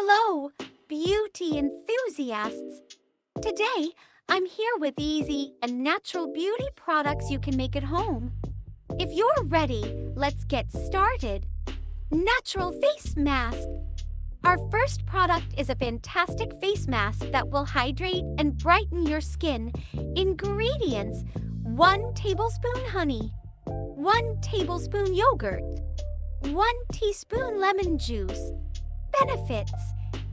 Hello, beauty enthusiasts! Today, I'm here with easy and natural beauty products you can make at home. If you're ready, let's get started. Natural face mask. Our first product is a fantastic face mask that will hydrate and brighten your skin. Ingredients: 1 tablespoon honey, 1 tablespoon yogurt, 1 teaspoon lemon juice. Benefits: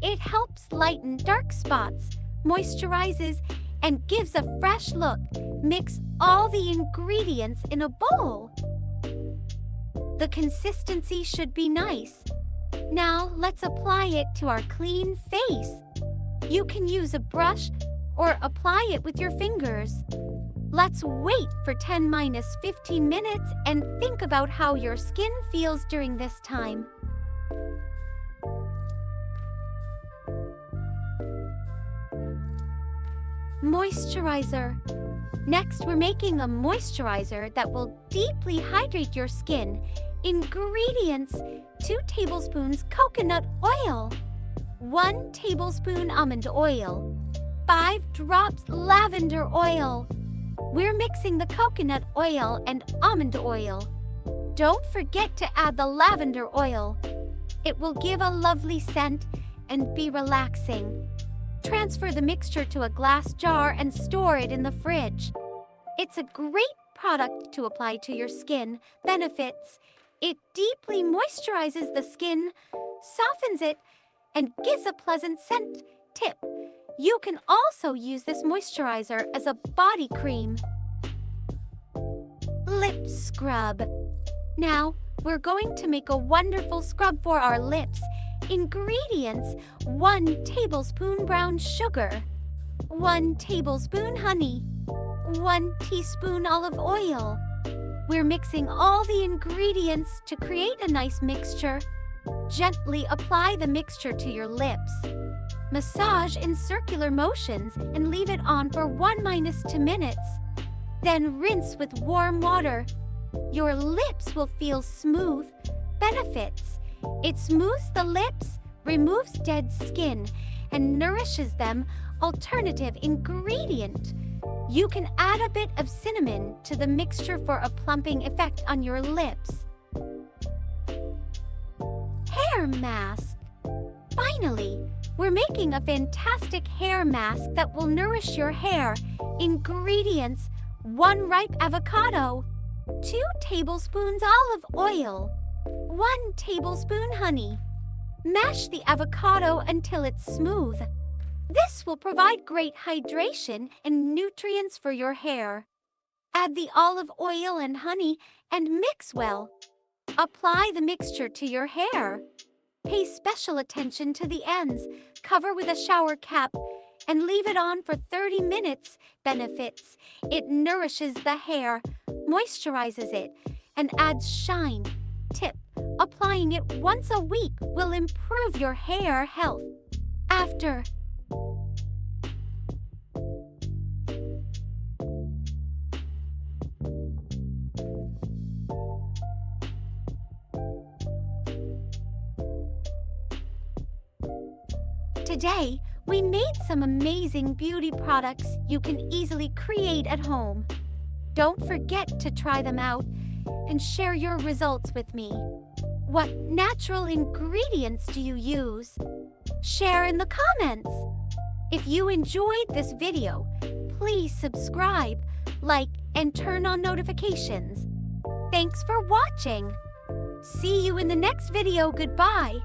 it helps lighten dark spots, moisturizes, and gives a fresh look. Mix all the ingredients in a bowl. The consistency should be nice. Now let's apply it to our clean face. You can use a brush or apply it with your fingers. Let's wait for 10–15 minutes and think about how your skin feels during this time. Moisturizer. Next, we're making a moisturizer that will deeply hydrate your skin. Ingredients: 2 tablespoons coconut oil, 1 tablespoon almond oil, 5 drops lavender oil. We're mixing the coconut oil and almond oil. Don't forget to add the lavender oil. It will give a lovely scent and be relaxing. Transfer the mixture to a glass jar and store it in the fridge. It's a great product to apply to your skin. Benefits: it deeply moisturizes the skin, softens it, and gives a pleasant scent. Tip: you can also use this moisturizer as a body cream. Lip scrub. Now, we're going to make a wonderful scrub for our lips. Ingredients: 1 tablespoon brown sugar, 1 tablespoon honey, 1 teaspoon olive oil. We're mixing all the ingredients to create a nice mixture. Gently apply the mixture to your lips. Massage in circular motions and leave it on for 1–2 minutes. Then rinse with warm water. Your lips will feel smooth. Benefits: it smooths the lips, removes dead skin, and nourishes them. Alternative ingredient: you can add a bit of cinnamon to the mixture for a plumping effect on your lips. Hair mask. Finally, we're making a fantastic hair mask that will nourish your hair. Ingredients: 1 ripe avocado, 2 tablespoons olive oil, 1 tablespoon honey. Mash the avocado until it's smooth. This will provide great hydration and nutrients for your hair. Add the olive oil and honey and mix well. Apply the mixture to your hair. Pay special attention to the ends. Cover with a shower cap and leave it on for 30 minutes. Benefits: it nourishes the hair, moisturizes it, and adds shine. Tip: applying it once a week will improve your hair health. After Today, we made some amazing beauty products you can easily create at home. Don't forget to try them out and share your results with me. What natural ingredients do you use? Share in the comments. If you enjoyed this video, please subscribe, like, and turn on notifications. Thanks for watching. See you in the next video. Goodbye.